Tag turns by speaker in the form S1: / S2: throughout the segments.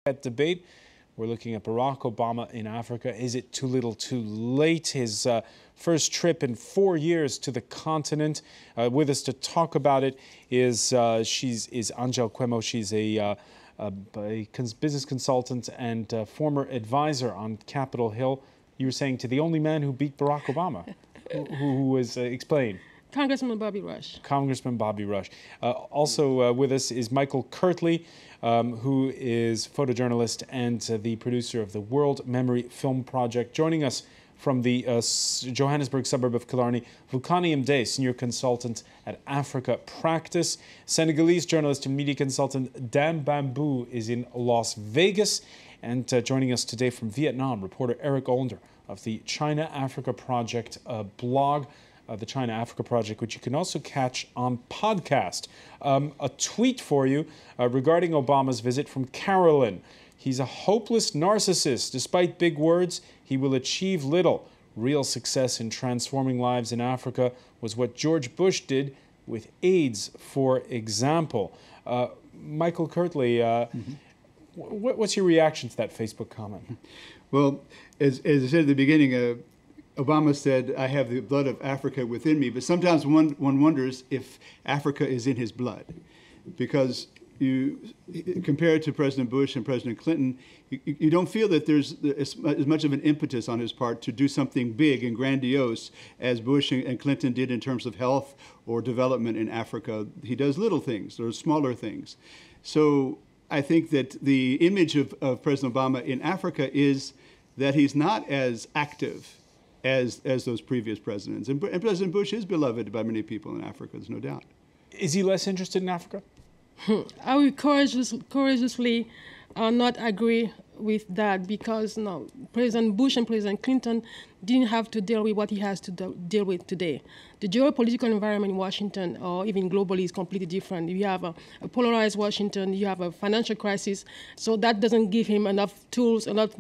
S1: That debate. We're looking at Barack Obama in Africa. Is it too little too late? His first trip in 4 years to the continent. With us to talk about it is Angelle KWEMO. She's a business consultant and former advisor on Capitol Hill. You were saying to the only man who beat Barack Obama. who was, explain.
S2: Congressman Bobby Rush.
S1: Congressman Bobby Rush. Also with us is Michael KIRTLEY, who is photojournalist and the producer of the World Memory Film Project. Joining us from the Johannesburg suburb of Killarney, Vukani MDE, senior consultant at AfricaPractice. Senegalese journalist and media consultant Dan BABOU is in Las Vegas. And joining us today from Vietnam, reporter Eric Olander of the China Africa Project blog. The China Africa Project, which you can also catch on podcast. A tweet for you regarding Obama's visit from Carolyn. He's a hopeless narcissist. Despite big words, he will achieve little. Real success in transforming lives in Africa was what George Bush did with AIDS, for example. Michael KIRTLEY, what's your reaction to that Facebook comment?
S3: Well, as I said at the beginning, Obama said, I have the blood of Africa within me, but sometimes one wonders if Africa is in his blood, because compared to President Bush and President Clinton, you don't feel that there's as much of an impetus on his part to do something big and grandiose as Bush and Clinton did in terms of health or development in Africa. He does little things or smaller things. So I think that the image of President Obama in Africa is that he's not as active as those previous presidents. And President Bush is beloved by many people in Africa, there's no doubt.
S1: Is he less interested in Africa?
S2: I would courageously not agree with that, because no, President Bush and President Clinton didn't have to deal with what he has to deal with today. The geopolitical environment in Washington, or even globally, is completely different. You have a polarized Washington, you have a financial crisis, so that doesn't give him enough tools, enough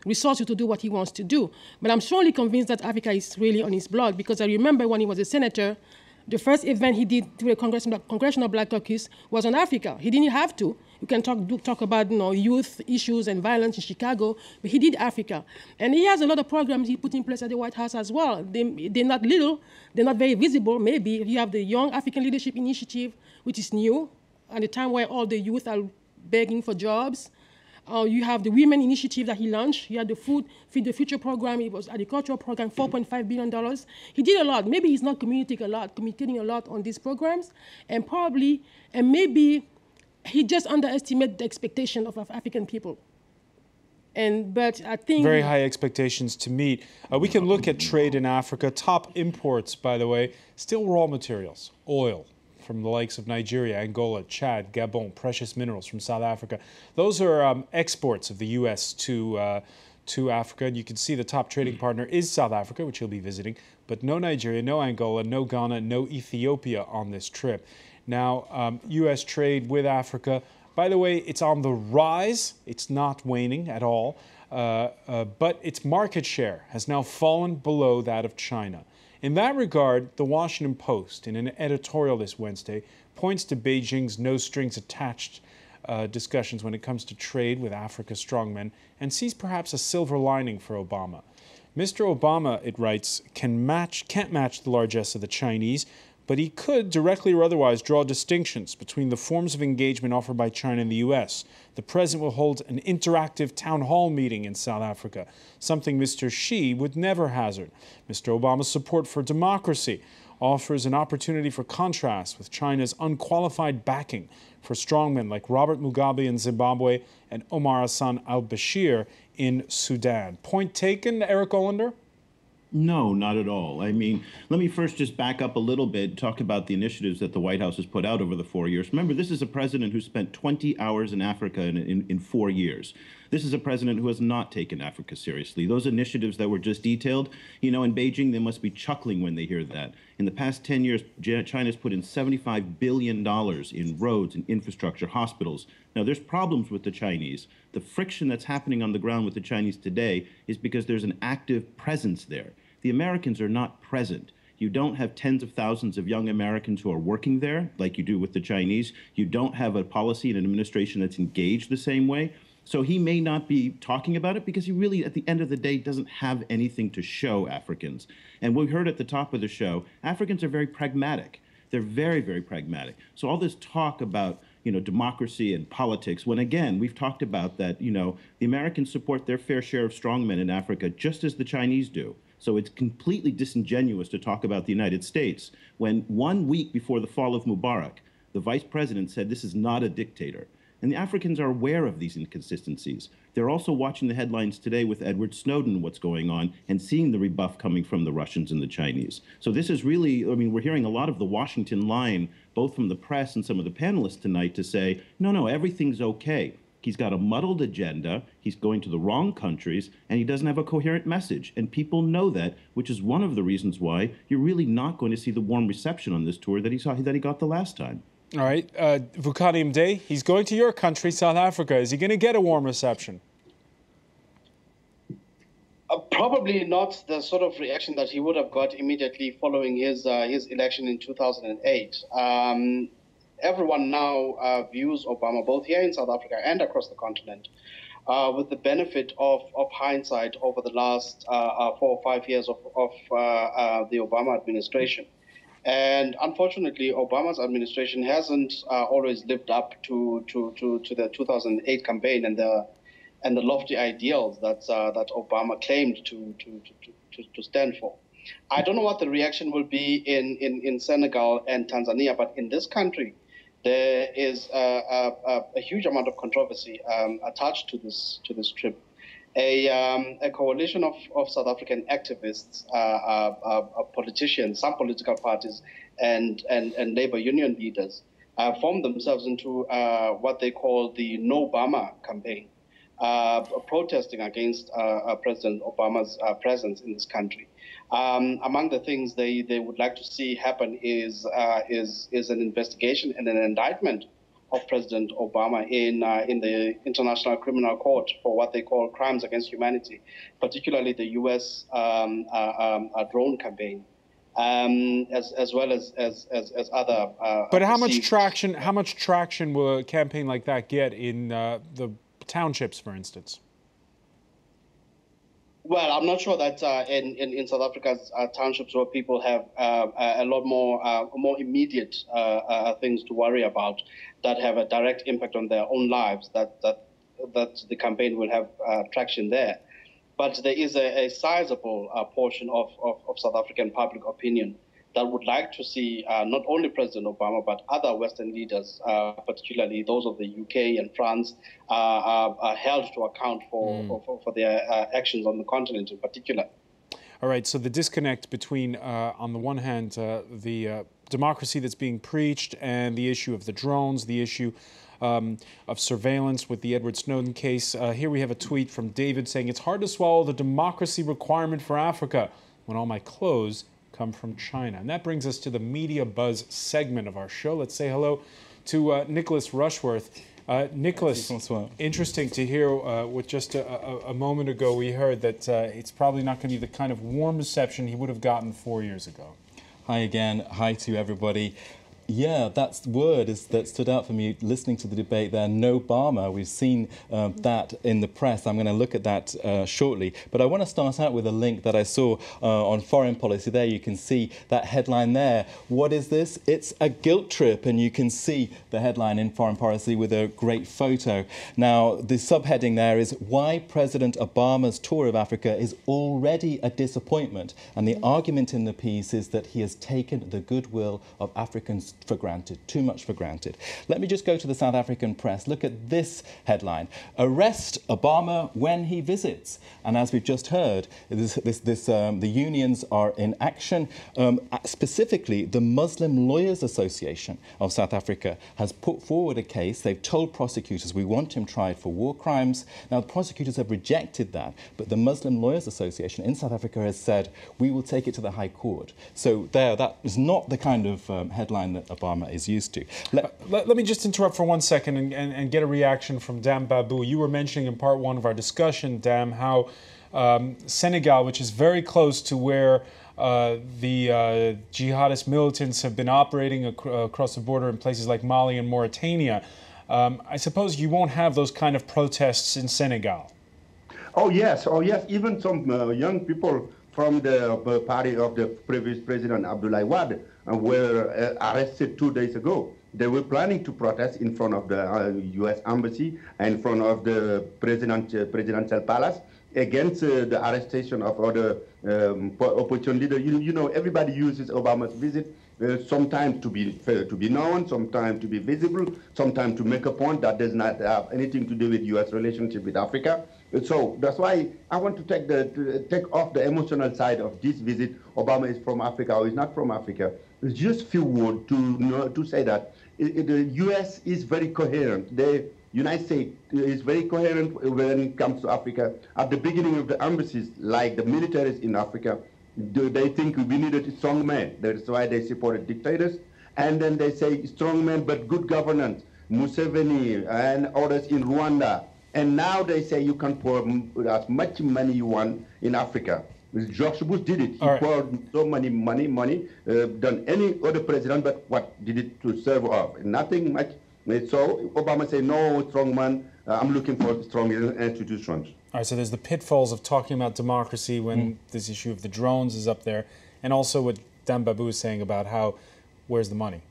S2: resources to do what he wants to do. But I'm strongly convinced that Africa is really on his blood, because I remember when he was a senator, the first event he did through a Congressional Black Caucus was on Africa. He didn't have to. You can talk about youth issues and violence in Chicago, but he did Africa. And he has a lot of programs he put in place at the White House as well. They're not little, they're not very visible, maybe. You have the Young African Leadership Initiative, which is new, at a time where all the youth are begging for jobs. You have the Women Initiative that he launched. You had the Feed the Future program. It was agricultural program, $4.5 billion. He did a lot. Maybe he's not communicating a lot on these programs, and maybe he just underestimated the expectation of African people. But I think
S1: very high expectations to meet. We can look at trade in Africa. Top imports, by the way, still raw materials, oil, from the likes of Nigeria, Angola, Chad, Gabon, precious minerals from South Africa. Those are exports of the U.S. to Africa. And you can see the top trading partner is South Africa, which he'll be visiting, but no Nigeria, no Angola, no Ghana, no Ethiopia on this trip. Now, U.S. trade with Africa, by the way, it's on the rise. It's not waning at all, but its market share has now fallen below that of China. In that regard, the Washington Post, in an editorial this Wednesday, points to Beijing's no-strings-attached discussions when it comes to trade with Africa's strongmen, and sees perhaps a silver lining for Obama. Mr. Obama, it writes, can't match the largesse of the Chinese, but he could, directly or otherwise, draw distinctions between the forms of engagement offered by China and the U.S. The president will hold an interactive town hall meeting in South Africa, something Mr. Xi would never hazard. Mr. Obama's support for democracy offers an opportunity for contrast with China's unqualified backing for strongmen like Robert Mugabe in Zimbabwe and Omar Hassan al-Bashir in Sudan. Point taken, Eric Olander?
S4: No, not at all. I mean, let me first just back up a little bit, talk about the initiatives that the White House has put out over the 4 years. Remember, this is a president who spent 20 hours in Africa in 4 years. This is a president who has not taken Africa seriously. Those initiatives that were just detailed, in Beijing, they must be chuckling when they hear that. In the past 10 years, China's put in $75 billion in roads and infrastructure, hospitals. Now, there's problems with the Chinese. The friction that's happening on the ground with the Chinese today is because there's an active presence there. The Americans are not present. You don't have tens of thousands of young Americans who are working there like you do with the Chinese. You don't have a policy and an administration that's engaged the same way. So he may not be talking about it because he really, at the end of the day, doesn't have anything to show Africans. And we heard at the top of the show, Africans are very pragmatic. They're very, very pragmatic. So all this talk about, democracy and politics, when again, we've talked about that, the Americans support their fair share of strongmen in Africa just as the Chinese do. So it's completely disingenuous to talk about the United States when 1 week before the fall of Mubarak, the vice president said this is not a dictator. And the Africans are aware of these inconsistencies. They're also watching the headlines today with Edward Snowden, what's going on, and seeing the rebuff coming from the Russians and the Chinese. So this is really, we're hearing a lot of the Washington line, both from the press and some of the panelists tonight, to say, no, everything's okay. He's got a muddled agenda, he's going to the wrong countries, and he doesn't have a coherent message. And people know that, which is one of the reasons why you're really not going to see the warm reception on this tour that he got the last time.
S1: All right, Vukani MDE, he's going to your country, South Africa. Is he going to get a warm reception?
S5: Probably not the sort of reaction that he would have got immediately following his election in 2008. Everyone now views Obama, both here in South Africa and across the continent, with the benefit of hindsight over the last 4 or 5 years of the Obama administration. And unfortunately, Obama's administration hasn't always lived up to the 2008 campaign and the lofty ideals that Obama claimed to stand for. I don't know what the reaction will be in Senegal and Tanzania, but in this country, there is a huge amount of controversy attached to this trip. A coalition of South African activists, politicians, some political parties, and labor union leaders formed themselves into what they call the Nobama campaign, protesting against President Obama's presence in this country. Among the things they would like to see happen is an investigation and an indictment of President Obama in the International Criminal Court for what they call crimes against humanity, particularly the U.S. Drone campaign, as well as other.
S1: But how much traction will a campaign like that get in the townships, for instance?
S5: Well, I'm not sure that in South Africa's townships where people have a lot more immediate things to worry about that have a direct impact on their own lives, that the campaign will have traction there. But there is a sizable portion of South African public opinion that would like to see not only President Obama, but other Western leaders, particularly those of the UK and France, are held to account for their actions on the continent in particular.
S1: All right, so the disconnect between, on the one hand, the democracy that's being preached and the issue of the drones, the issue of surveillance with the Edward Snowden case. Here we have a tweet from David saying, "It's hard to swallow the democracy requirement for Africa when all my clothes come from China." And that brings us to the Media Buzz segment of our show. Let's say hello to Nicholas Rushworth. Nicholas, interesting to hear what just a moment ago we heard that it's probably not going to be the kind of warm reception he would have gotten 4 years ago.
S6: Hi again. Hi to everybody. Yeah, that word that stood out for me listening to the debate there, Nobama. We've seen that in the press. I'm going to look at that shortly. But I want to start out with a link that I saw on Foreign Policy. There you can see that headline there. What is this? It's a guilt trip. And you can see the headline in Foreign Policy with a great photo. Now, the subheading there is Why President Obama's Tour of Africa is Already a Disappointment. And the argument in the piece is that he has taken the goodwill of Africans for granted, too much for granted. Let me just go to the South African press. Look at this headline. Arrest Obama when he visits. And as we've just heard, the unions are in action. Specifically, the Muslim Lawyers Association of South Africa has put forward a case. They've told prosecutors, we want him tried for war crimes. Now, the prosecutors have rejected that, but the Muslim Lawyers Association in South Africa has said, we will take it to the High Court. So that is not the kind of headline that Obama is used to.
S1: Let me just interrupt for 1 second and get a reaction from Dam BABOU. You were mentioning in part one of our discussion, Dam, how Senegal, which is very close to where the jihadist militants have been operating across the border in places like Mali and Mauritania, I suppose you won't have those kind of protests in Senegal.
S7: Oh yes, even some young people from the party of the previous president Abdoulaye Wade were arrested 2 days ago. They were planning to protest in front of the U.S. embassy and in front of the presidential palace against the arrestation of other opposition leaders. You know, everybody uses Obama's visit sometimes to be known, sometimes to be visible, sometimes to make a point that does not have anything to do with U.S. relationship with Africa. So that's why I want to take off the emotional side of this visit. Obama is from Africa or is not from Africa. It's just a few words to say that the U.S. is very coherent. The United States is very coherent when it comes to Africa. At the beginning of the embassies, like the militaries in Africa, they think we needed a strong man. That's why they supported dictators. And then they say strong men but good governance. Museveni and others in Rwanda. And now they say you can pour as much money you want in Africa. George Bush did it. He poured so many money than any other president, but what did it to serve of? Nothing much. So Obama said, no, strong man, I'm looking for strong institutions.
S1: All right, so there's the pitfalls of talking about democracy when this issue of the drones is up there, and also what BABOU is saying about how, where's the money?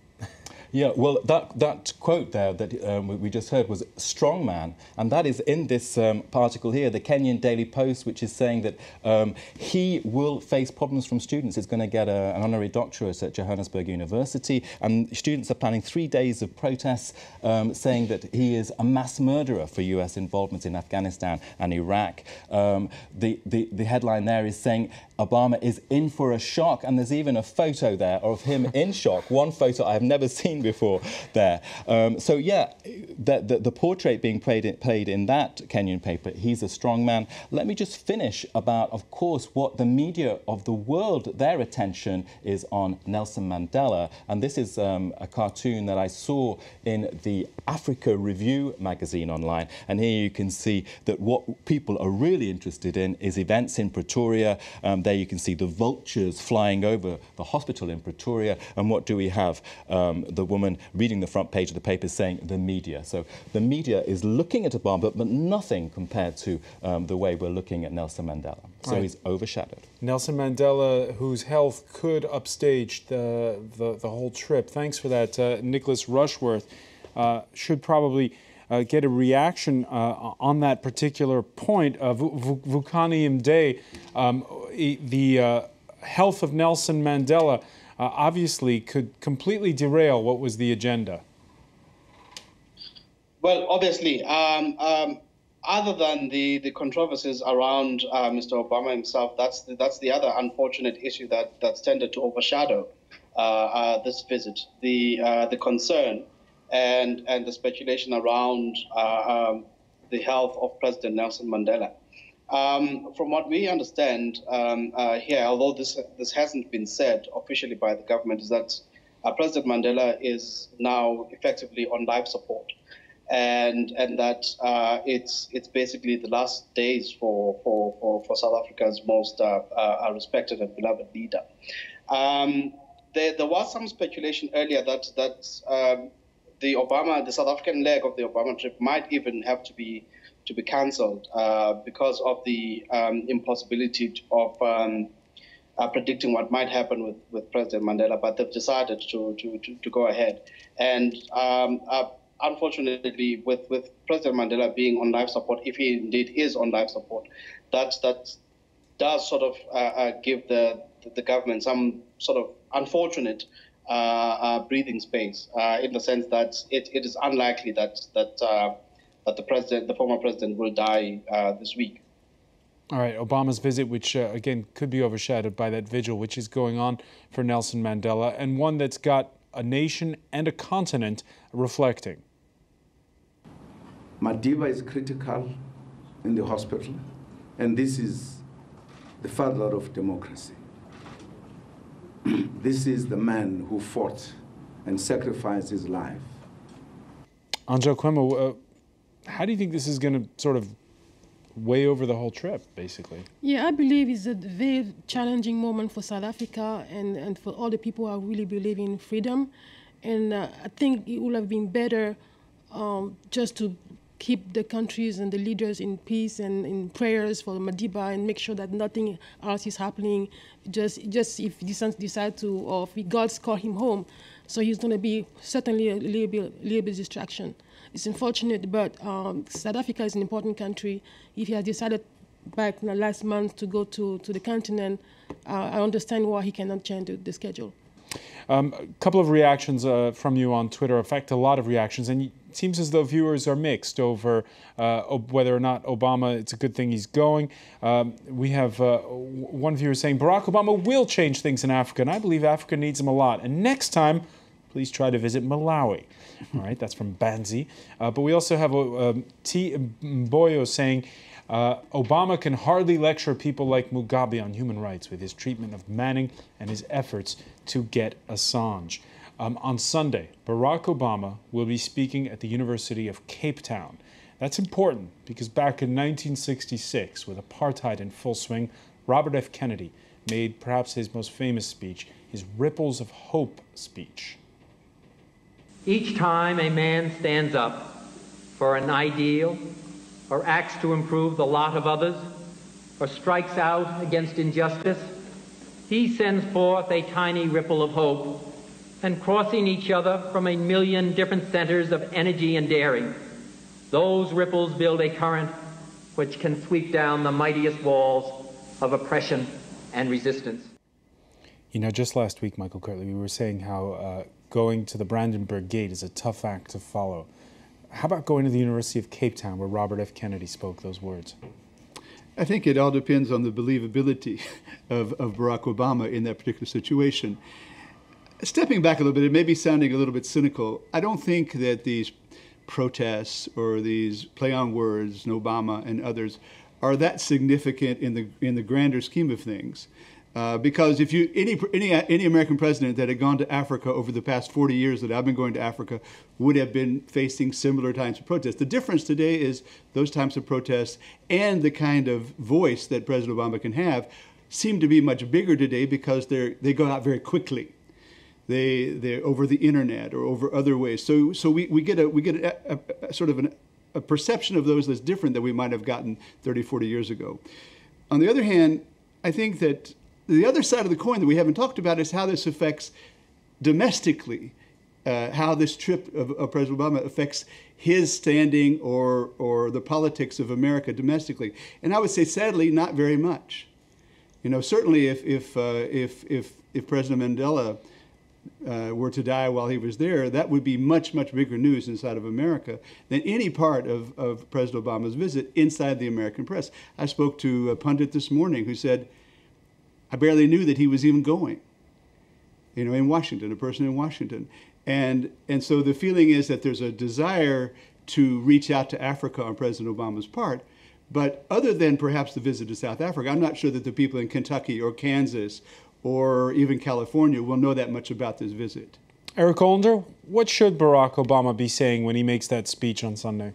S6: Yeah, well, that quote there that we just heard was strongman, and that is in this article here, the Kenyan Daily Post, which is saying that he will face problems from students. He's going to get an honorary doctorate at Johannesburg University, and students are planning 3 days of protests saying that he is a mass murderer for US involvement in Afghanistan and Iraq. The headline there is saying Obama is in for a shock, and there's even a photo there of him in shock. One photo I have never seen before there. So yeah, the portrait being played in that Kenyan paper, he's a strong man. Let me just finish about, of course, what the media of the world, their attention is on Nelson Mandela. And this is a cartoon that I saw in the Africa Review magazine online. And here you can see that what people are really interested in is events in Pretoria. There you can see the vultures flying over the hospital in Pretoria. And what do we have? The woman reading the front page of the paper saying the media. So the media is looking at Obama, but nothing compared to the way we're looking at Nelson Mandela. So he's overshadowed.
S1: Nelson Mandela, whose health could upstage the whole trip. Thanks for that. Nicholas Rushworth should probably get a reaction on that particular point. Vukani MDE, the health of Nelson Mandela obviously could completely derail what was the agenda.
S5: Well, obviously, other than the controversies around Mr. Obama himself, that's the other unfortunate issue that's tended to overshadow this visit. The concern and the speculation around the health of President Nelson Mandela. From what we understand here, although this hasn't been said officially by the government, is that President Mandela is now effectively on life support, and that it's basically the last days for South Africa's most respected and beloved leader. There was some speculation earlier that the South African leg of the Obama trip might even have to be cancelled because of the impossibility of predicting what might happen with President Mandela, but they've decided to go ahead. And unfortunately, with President Mandela being on life support, if he indeed is on life support, that does sort of give the government some sort of unfortunate breathing space in the sense that it is unlikely that the former president will die this week.
S1: All right, Obama's visit, which again could be overshadowed by that vigil, which is going on for Nelson Mandela, and one that's got a nation and a continent reflecting.
S8: Madiba is critical in the hospital, and this is the father of democracy. This is the man who fought and sacrificed his life.
S1: Angelle, KWEMO, how do you think this is going to sort of weigh over the whole trip, basically?
S2: Yeah, I believe it's a very challenging moment for South Africa and for all the people who really believe in freedom. And I think it would have been better just to keep the countries and the leaders in peace and in prayers for Madiba and make sure that nothing else is happening. Just if he decide to, or if God's call him home, so he's going to be certainly a little bit distraction. It's unfortunate, but South Africa is an important country. If he has decided back last month to go to the continent, I understand why he cannot change the schedule.
S1: A couple of reactions from you on Twitter affect a lot of reactions, and it seems as though viewers are mixed over whether or not Obama, it's a good thing he's going. We have one viewer saying Barack Obama will change things in Africa, and I believe Africa needs him a lot. And next time, please try to visit Malawi. All right, that's from Banzi. But we also have T. Mboyo saying, Obama can hardly lecture people like Mugabe on human rights with his treatment of Manning and his efforts to get Assange. On Sunday, Barack Obama will be speaking at the University of Cape Town. That's important because back in 1966, with apartheid in full swing, Robert F. Kennedy made perhaps his most famous speech, his Ripples of Hope speech.
S9: Each time a man stands up for an ideal, or acts to improve the lot of others, or strikes out against injustice, he sends forth a tiny ripple of hope, and crossing each other from a million different centers of energy and daring, those ripples build a current which can sweep down the mightiest walls of oppression and resistance.
S1: You know, just last week, Michael KIRTLEY, we were saying how going to the Brandenburg Gate is a tough act to follow. How about going to the University of Cape Town, where Robert F. Kennedy spoke those words?
S3: I think it all depends on the believability of Barack Obama in that particular situation. Stepping back a little bit, it may be sounding a little bit cynical. I don't think that these protests or these play on words, Nobama and others, are that significant in the grander scheme of things. Because if you any American president that had gone to Africa over the past 40 years that I've been going to Africa would have been facing similar types of protests. The difference today is those types of protests and the kind of voice that President Obama can have seem to be much bigger today because they go out very quickly. They're over the internet or over other ways. So we get a sort of a perception of those that's different than we might have gotten 30, 40 years ago. On the other hand, I think that the other side of the coin that we haven't talked about is how this affects domestically, how this trip of President Obama affects his standing or the politics of America domestically. And I would say, sadly, not very much. You know, certainly if President Mandela were to die while he was there, that would be much, much bigger news inside of America than any part of President Obama's visit inside the American press. I spoke to a pundit this morning who said, I barely knew that he was even going, you know, in Washington, a person in Washington. And so the feeling is that there's a desire to reach out to Africa on President Obama's part. But other than perhaps the visit to South Africa, I'm not sure that the people in Kentucky or Kansas or even California will know that much about this visit.
S1: Eric Olander, what should Barack Obama be saying when he makes that speech on Sunday?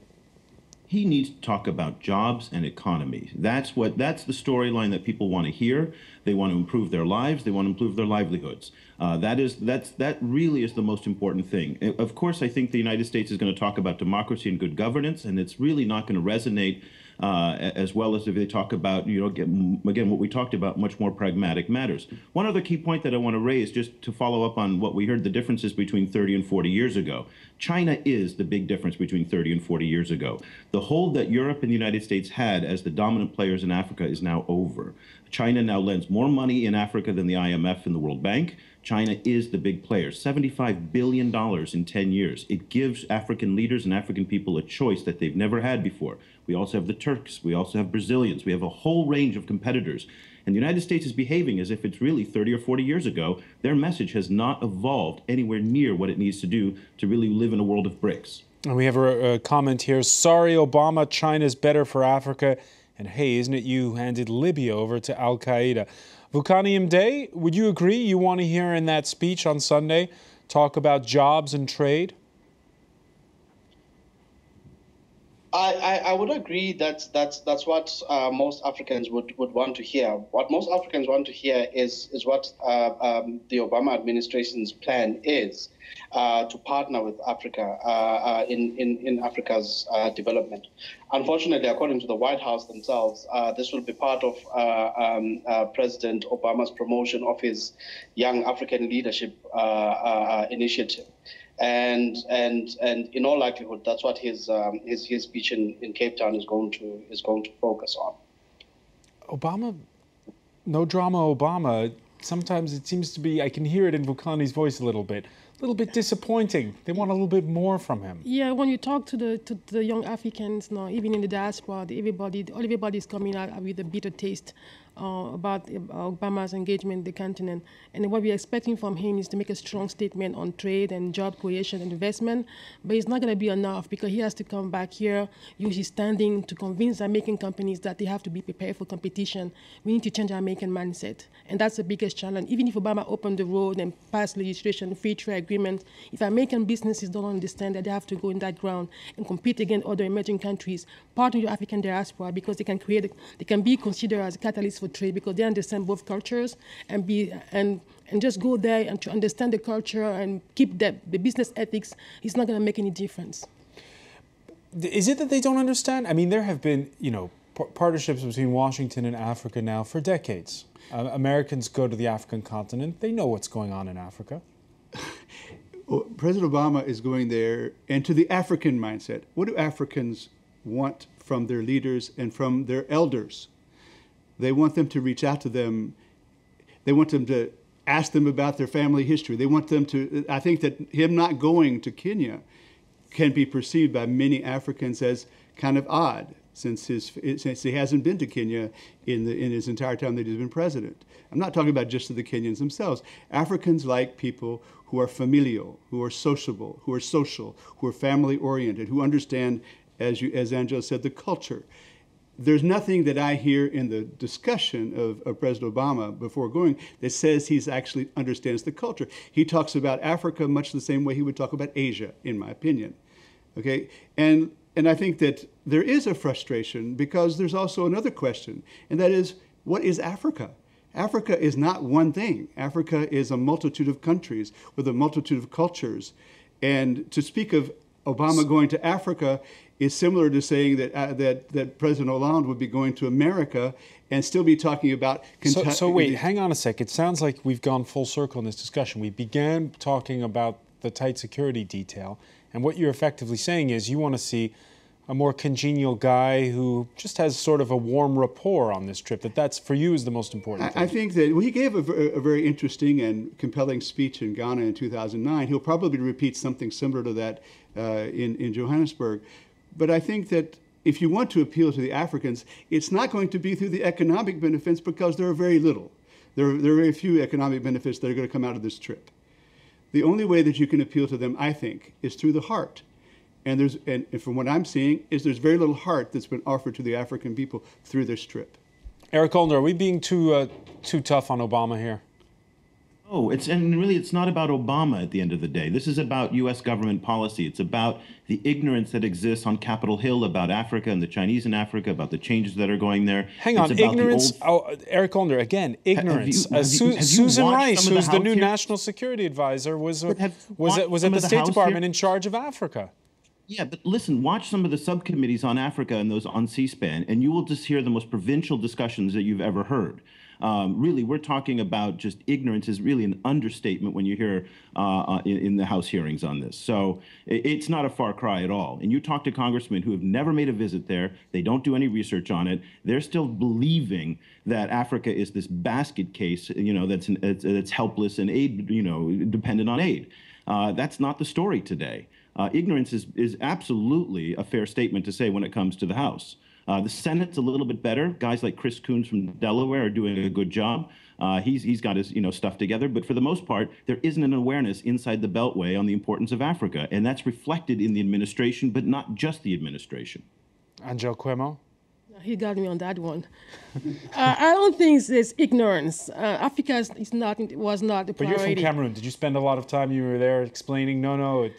S4: He needs to talk about jobs and economy. That's the storyline that people want to hear. They want to improve their lives. They want to improve their livelihoods. That really is the most important thing. Of course, I think the United States is going to talk about democracy and good governance, and it's really not going to resonate as well as if they talk about, you know, again, what we talked about, much more pragmatic matters. One other key point that I want to raise, just to follow up on what we heard, the differences between 30 and 40 years ago. China is the big difference between 30 and 40 years ago. The hold that Europe and the United States had as the dominant players in Africa is now over. China now lends more money in Africa than the IMF and the World Bank. China is the big player, $75 billion in 10 years. It gives African leaders and African people a choice that they've never had before. We also have the Turks, we also have Brazilians, we have a whole range of competitors. And the United States is behaving as if it's really 30 or 40 years ago. Their message has not evolved anywhere near what it needs to do to really live in a world of bricks.
S1: And we have a comment here. Sorry, Obama, China's better for Africa. And hey, isn't it you who handed Libya over to Al-Qaeda? Vukani MDE, would you agree you want to hear in that speech on Sunday talk about jobs and trade?
S5: I would agree that that's what most Africans would want to hear. What most Africans want to hear is what the Obama administration's plan is to partner with Africa in Africa's development. Unfortunately, according to the White House themselves, this will be part of President Obama's promotion of his Young African Leadership initiative. And in all likelihood, that's what his speech in Cape Town is going to focus on.
S1: Obama, no drama Obama. Sometimes it seems to be, I can hear it in Vukani's voice a little bit disappointing. They want a little bit more from him.
S2: Yeah, when you talk to the young Africans now, even in the diaspora, everybody's coming out with a bitter taste about Obama's engagement in the continent. And what we're expecting from him is to make a strong statement on trade and job creation and investment, but it's not going to be enough because he has to come back here, use his standing to convince American companies that they have to be prepared for competition. We need to change our American mindset, and that's the biggest challenge. Even if Obama opened the road and passed legislation, free trade agreements, if American businesses don't understand that they have to go in that ground and compete against other emerging countries, partner with African diaspora because they can be considered as catalysts for trade because they understand both cultures and just go there and to understand the culture and keep the business ethics, it's not going to make any difference.
S1: Is it that they don't understand? I mean, there have been, partnerships between Washington and Africa now for decades. Americans go to the African continent. They know what's going on in Africa.
S3: Well, President Obama is going there, and to the African mindset. What do Africans want from their leaders and from their elders? They want them to reach out to them. They want them to ask them about their family history. They want them to, I think that him not going to Kenya can be perceived by many Africans as kind of odd since he hasn't been to Kenya in his entire time that he's been president. I'm not talking about just to the Kenyans themselves. Africans like people who are familial, who are sociable, who are social, who are family-oriented, who understand, as Angelle said, the culture. There's nothing that I hear in the discussion of President Obama before going that says he actually understands the culture. He talks about Africa much the same way he would talk about Asia, in my opinion. Okay, and I think that there is a frustration because there's also another question, and that is, what is Africa? Africa is not one thing. Africa is a multitude of countries with a multitude of cultures. And to speak of Obama going to Africa is similar to saying that President Hollande would be going to America and still be talking about...
S1: So wait, hang on a sec. It sounds like we've gone full circle in this discussion. We began talking about the tight security detail, and what you're effectively saying is you want to see a more congenial guy who just has sort of a warm rapport on this trip, that's for you is the most important thing.
S3: I think that he gave a very interesting and compelling speech in Ghana in 2009. He'll probably repeat something similar to that in Johannesburg. But I think that if you want to appeal to the Africans, it's not going to be through the economic benefits because there are very little. There are very few economic benefits that are going to come out of this trip. The only way that you can appeal to them, I think, is through the heart. And from what I'm seeing, there's very little heart that's been offered to the African people through this trip.
S1: Eric Olner, are we being too tough on Obama here?
S4: Oh, and really it's not about Obama at the end of the day. This is about U.S. government policy. It's about the ignorance that exists on Capitol Hill about Africa and the Chinese in Africa, about the changes that are going there.
S1: Hang on, ignorance. Eric Olner, again, ignorance. Susan Rice, who's the new national security advisor, was at the State Department in charge of Africa.
S4: Yeah, but listen, watch some of the subcommittees on Africa and those on C-SPAN, and you will just hear the most provincial discussions that you've ever heard. Really, we're talking about just ignorance is really an understatement when you hear in the House hearings on this. So it's not a far cry at all. And you talk to congressmen who have never made a visit there. They don't do any research on it. They're still believing that Africa is this basket case, that's helpless and aid, dependent on aid. That's not the story today. Ignorance is absolutely a fair statement to say when it comes to the House. The Senate's a little bit better. Guys like Chris Coons from Delaware are doing a good job. He's got his stuff together, but for the most part, there isn't an awareness inside the Beltway on the importance of Africa, and that's reflected in the administration, but not just the administration.
S1: Angelle KWEMO?
S2: he got me on that one. I don't think it's ignorance. Africa was not a priority.
S1: But you're from Cameroon. Did you spend a lot of time you were there explaining, no,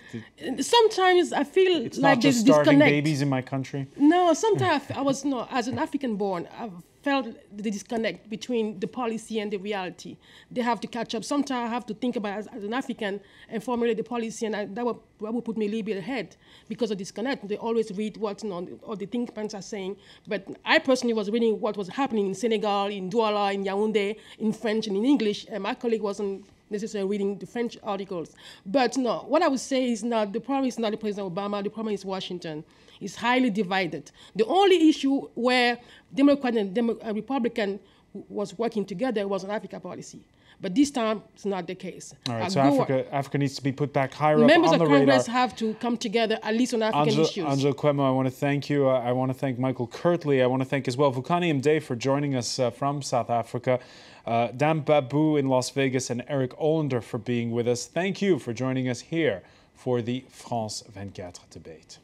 S2: sometimes I feel
S1: it's
S2: like
S1: not just
S2: there's
S1: starving
S2: disconnect.
S1: babies in my country?
S2: No, sometimes I was, no, as an African born, I felt the disconnect between the policy and the reality. They have to catch up. Sometimes I have to think about as an African and formulate the policy, and that would put me a little bit ahead because of disconnect. They always read what all the think tanks are saying. But I personally was reading what was happening in Senegal, in Douala, in Yaoundé, in French and in English, and my colleague wasn't necessarily reading the French articles. But no, what I would say is the problem is not the President Obama, the problem is Washington. It's highly divided. The only issue where Democrat and Republican was working together was on Africa policy. But this time, it's not the case.
S1: All right, so Africa needs to be put back higher up on the radar.
S2: Members of Congress have to come together, at least on African issues.
S1: Angelle KWEMO, I want to thank you. I want to thank Michael KIRTLEY. I want to thank as well Vukani MDE for joining us from South Africa. Dan BABOU in Las Vegas and Eric OLANDER for being with us. Thank you for joining us here for the France 24 debate.